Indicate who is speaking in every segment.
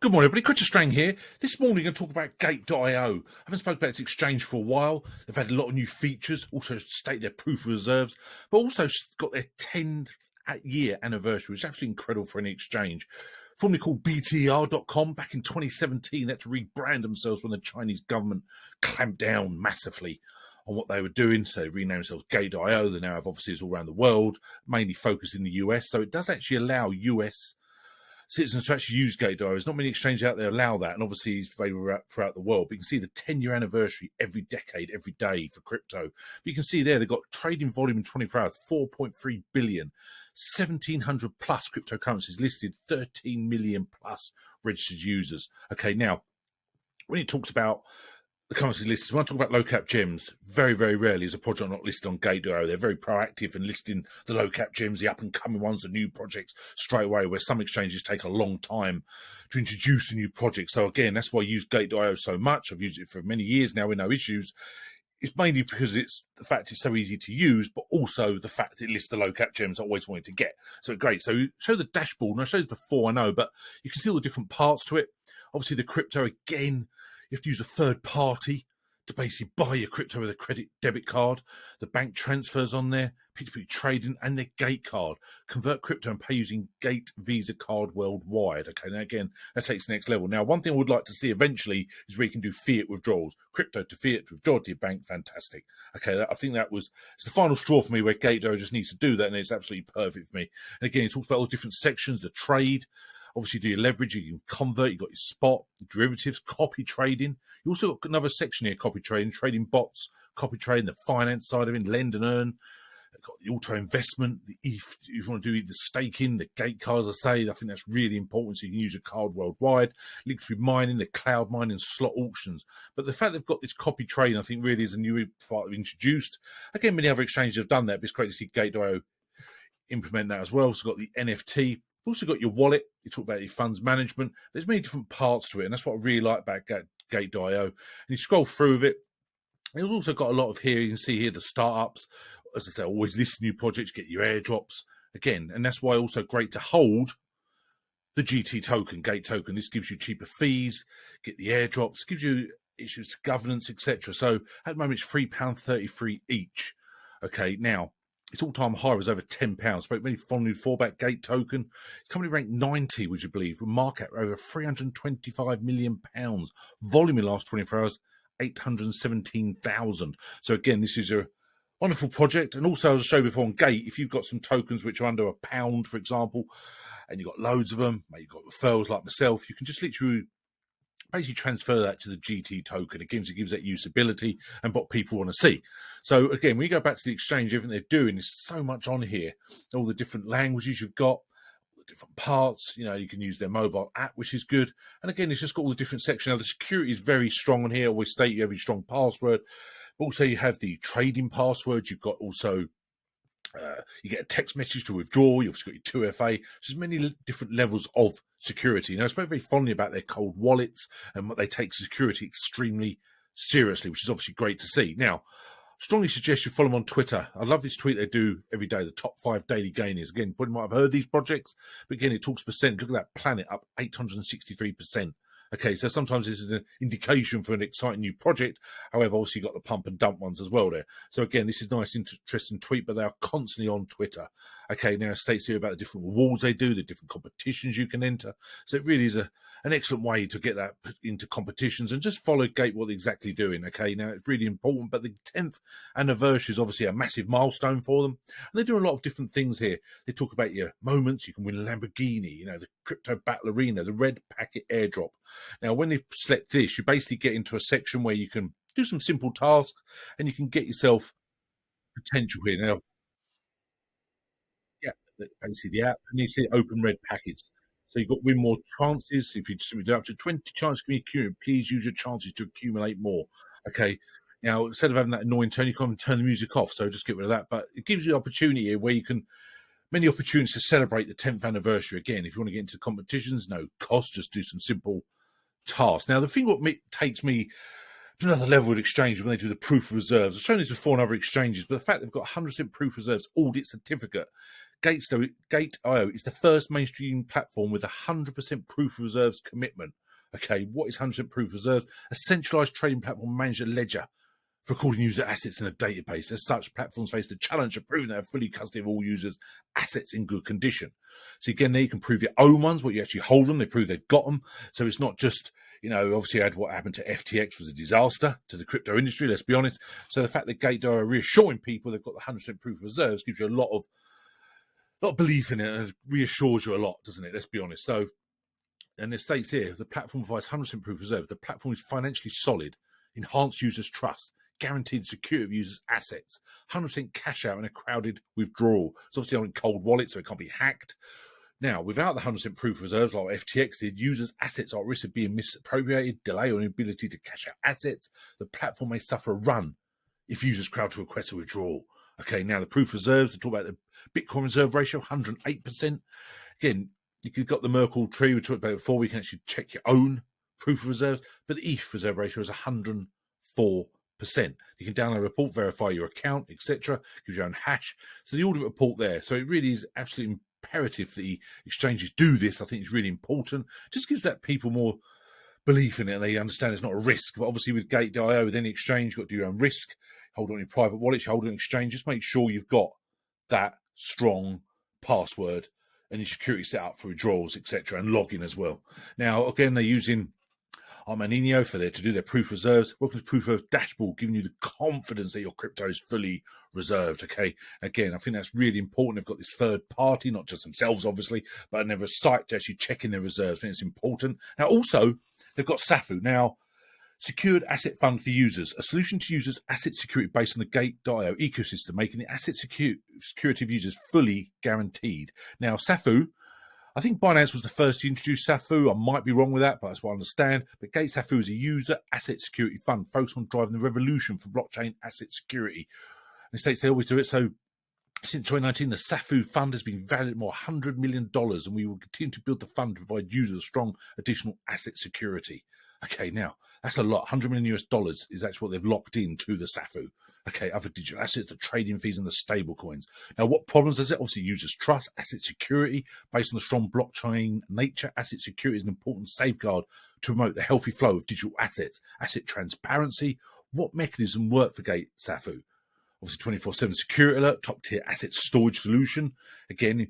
Speaker 1: Good morning, everybody. Chris Strang here. This morning, I'm going to talk about Gate.io. I haven't spoken about this exchange for a while. They've had a lot of new features, also state their proof of reserves, but also got their 10-year anniversary, which is absolutely incredible for any exchange. Formerly called BTR.com back in 2017, they had to rebrand themselves when the Chinese government clamped down massively on what they were doing. So they renamed themselves Gate.io. They now have offices all around the world, mainly focused in the US. So it does actually allow US citizens to actually use Gate.io. There's not many exchanges out there allow that, and obviously it's available throughout the world. But you can see the 10-year anniversary every decade, every day for crypto. But you can see there they've got trading volume in 24 hours, 4.3 billion, 1,700 plus cryptocurrencies listed, 13 million plus registered users. Okay, now, when it talks about the currencies listed, when I talk about low cap gems, very, very rarely is a project not listed on Gate.io. They're very proactive in listing the low cap gems, the up and coming ones, the new projects straight away, where some exchanges take a long time to introduce a new project. So again, that's why I use Gate.io so much. I've used it for many years now with no issues. It's mainly because it's the fact it's so easy to use, but also the fact it lists the low cap gems I always wanted to get. So great. So show the dashboard, and I showed this before, I know, but you can see all the different parts to it. Obviously the crypto, again, you have to use a third party to basically buy your crypto with a credit debit card. The bank transfers on there, P2P trading, and their Gate card. Convert crypto and pay using Gate Visa card worldwide. Okay, now again, that takes the next level. Now, one thing I would like to see eventually is where you can do fiat withdrawals. Crypto to fiat, to withdraw to your bank, fantastic. Okay, I think it's the final straw for me where Gate.io just needs to do that, and it's absolutely perfect for me. And again, it talks about all the different sections, the trade. Obviously, do your leverage, you can convert, you've got your spot, derivatives, copy trading. You also got another section here, copy trading, trading bots, copy trading, the finance side of it, lend and earn. You've got the auto investment, if you want to do the staking, the Gate cards, I say, I think that's really important so you can use your card worldwide. Link through mining, the cloud mining, slot auctions. But the fact they've got this copy trading, I think really is a new part they've introduced. Again, many other exchanges have done that, but it's great to see Gate.io implement that as well. So you've got the NFT. You've also got your wallet. You talk about your funds management. There's many different parts to it, and that's what I really like about Gate.io. And you scroll through with it. It's also got a lot of here. You can see here the startups. As I say, always list new projects, get your airdrops again, and that's why also great to hold the GT token, Gate token. This gives you cheaper fees, get the airdrops, gives you issues to governance, etc. So at the moment it's £3.33 each. Okay, now. Its all-time high was over £10. Spoke many fondly before about Gate token. It's currently ranked 90, would you believe, with market over £325 million. Volume in the last 24 hours, 817,000. So again, this is a wonderful project. And also, as I showed before on Gate, if you've got some tokens which are under £1, for example, and you've got loads of them, maybe you've got referrals like myself, you can just literally basically transfer that to the GT token. It gives that usability and what people want to see. So again, when you go back to the exchange, everything they're doing is so much on here. All the different languages you've got, the different parts, you can use their mobile app, which is good. And again, it's just got all the different sections. Now, the security is very strong on here. I always state you have a strong password. But also you have the trading password. You've got also you get a text message to withdraw. You've got your 2FA. So there's many different levels of security. I spoke very fondly about their cold wallets and what they take security extremely seriously, which is obviously great to see. Now, strongly suggest you follow them on Twitter. I love this tweet they do every day, the top 5 daily gainers. Again, you might have heard these projects, but again, it talks percent. Look at that Planet up 863%. Okay, so sometimes this is an indication for an exciting new project. However, also you've got the pump and dump ones as well there. So again, this is nice, interesting tweet, but they are constantly on Twitter. Okay, now it states here about the different rewards they do, the different competitions you can enter. So it really is an excellent way to get that into competitions and just follow Gate what they're exactly doing. Okay, now it's really important, but the 10th anniversary is obviously a massive milestone for them. And they do a lot of different things here. They talk about your moments. You can win a Lamborghini, the crypto battle arena, the red packet airdrop. Now, when you select this, you basically get into a section where you can do some simple tasks and you can get yourself potential here. Now, yeah, basically the app, and you see open red packets. So you've got win more chances. If you simply do up to 20 chances can be accumulated, please use your chances to accumulate more. Okay. Now, instead of having that annoying tone, you can turn the music off. So just get rid of that. But it gives you the opportunity here where you can many opportunities to celebrate the 10th anniversary. Again, if you want to get into competitions, no cost, just do some simple tasks. Now, the thing what takes me to another level with exchange when they do the proof of reserves. I've shown this before in other exchanges, but the fact they've got 100% proof reserves audit certificate Gate.io is the first mainstream platform with a 100% proof of reserves commitment. Okay, what is 100% proof of reserves? A centralized trading platform manages a ledger for recording user assets in a database. As such, platforms face the challenge of proving they have fully custody of all users' assets in good condition. So again, there you can prove your own ones, what you actually hold them. They prove they've got them. So it's not just, obviously what happened to FTX was a disaster to the crypto industry, let's be honest. So the fact that Gate.io are reassuring people they've got the 100% proof of reserves gives you a lot of belief in it and reassures you a lot, doesn't it? Let's be honest. So, and it states here, the platform provides 100% proof of reserves. The platform is financially solid, enhanced users' trust, guaranteed security of users' assets, 100% cash out and a crowded withdrawal. It's obviously on cold wallet, so it can't be hacked. Now, without the 100% proof of reserves, like FTX did, users' assets are at risk of being misappropriated, delay or inability to cash out assets. The platform may suffer a run if users crowd to request a withdrawal. Okay, now the proof of reserves, they talk about the Bitcoin reserve ratio, 108%. Again, you've got the Merkle tree we talked about before. We can actually check your own proof of reserves, but the ETH reserve ratio is 104%. You can download a report, verify your account, etc. Gives your own hash. So the audit report there. So it really is absolutely imperative that the exchanges do this. I think it's really important. Just gives that people more belief in it and they understand it's not a risk. But obviously with Gate.io, with any exchange, you've got to do your own risk. Hold on your private wallet, you hold on exchange. Just make sure you've got that strong password and your security set up for withdrawals, etc. and login as well. Now, again, they're using Armanino for there to do their proof reserves. Welcome to Proof of Dashboard, giving you the confidence that your crypto is fully reserved. Okay, again, I think that's really important. They've got this third party, not just themselves, obviously, but another site to actually check in their reserves. I think it's important. Now, also, they've got SAFU. Now, Secured Asset Fund for Users, a solution to users' asset security based on the Gate.io ecosystem, making the asset security of users fully guaranteed. Now, SAFU, I think BINANCE was the first to introduce SAFU. I might be wrong with that, but that's what I understand. But Gate SAFU is a user asset security fund focused on driving the revolution for blockchain asset security. And it states they always do it. So since 2019, the SAFU fund has been valued at more $100 million, and we will continue to build the fund to provide users strong additional asset security. Okay, now, that's a lot. $100 million is actually what they've locked into the SAFU. Okay, other digital assets, the trading fees, and the stable coins. Now, what problems does it? Obviously, users trust, asset security. Based on the strong blockchain nature, asset security is an important safeguard to promote the healthy flow of digital assets, asset transparency. What mechanism work for Gate SAFU? Obviously, 24/7 security alert, top-tier asset storage solution. Again,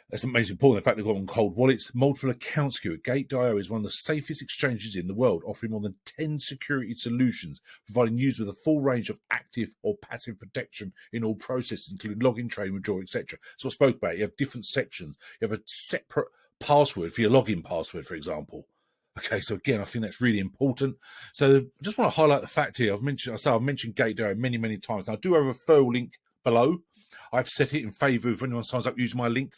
Speaker 1: that's the most important. The fact they've got on cold wallets, multiple account security. Gate.io is one of the safest exchanges in the world, offering more than 10 security solutions, providing users with a full range of active or passive protection in all processes, including login, trade, withdrawal, etc. So I spoke about it. You have different sections. You have a separate password for your login password, for example. Okay, so again, I think that's really important. So I just want to highlight the fact here. I've mentioned Gate.io many, many times. Now, I do have a referral link below. I've set it in favour of anyone signs up using my link.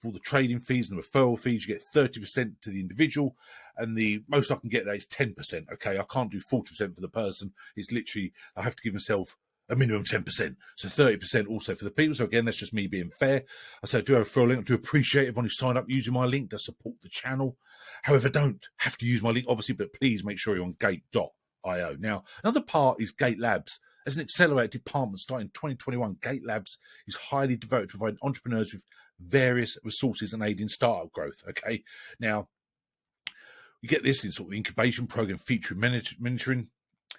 Speaker 1: For all the trading fees and the referral fees, you get 30% to the individual, and the most I can get there is 10%. Okay, I can't do 40% for the person. It's literally, I have to give myself a minimum 10%. So 30% also for the people. So again, that's just me being fair. I say I do have a referral link. I do appreciate everyone who signed up using my link to support the channel. However, don't have to use my link, obviously, but please make sure you're on Gate.io. Now, another part is Gate Labs. As an accelerated department starting in 2021, Gate Labs is highly devoted to providing entrepreneurs with various resources and aiding startup growth. Okay, now you get this in sort of incubation program, feature mentoring.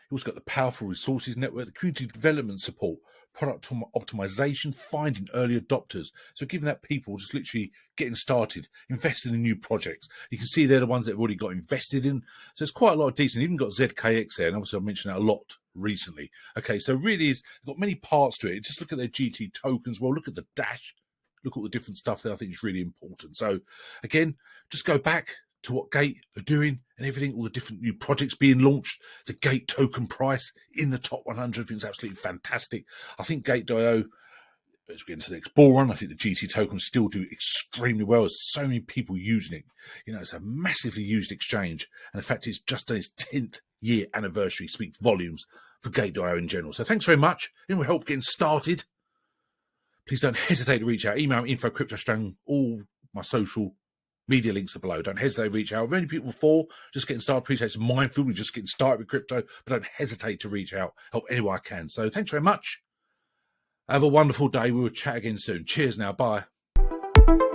Speaker 1: You also got the powerful resources network, the community development support, product optimization, finding early adopters. So giving that people just literally getting started, investing in new projects. You can see they're the ones that have already got invested in. So it's quite a lot of decent. Even got ZKX there, and obviously I've mentioned that a lot recently. Okay, so really is got many parts to it. Just look at their GT tokens. Well, look at the Dash. Look at all the different stuff that I think is really important. So again, just go back to what Gate are doing and everything, all the different new projects being launched, the Gate token price in the top 100. I think it's absolutely fantastic. I think Gate.io, as we get into the next bull run, I think the GT tokens still do extremely well. There's so many people using it. You know, it's a massively used exchange. And in fact, it's just on its 10th year anniversary, speaks volumes for Gate.io in general. So thanks very much. It will help getting started. Please don't hesitate to reach out. Email me, info@cryptostrang. All my social media links are below. Don't hesitate to reach out. I've only people before, just getting started. Appreciate it's mindful. We're just getting started with crypto, but don't hesitate to reach out. Help any way I can. So thanks very much. Have a wonderful day. We will chat again soon. Cheers now. Bye.
Speaker 2: you.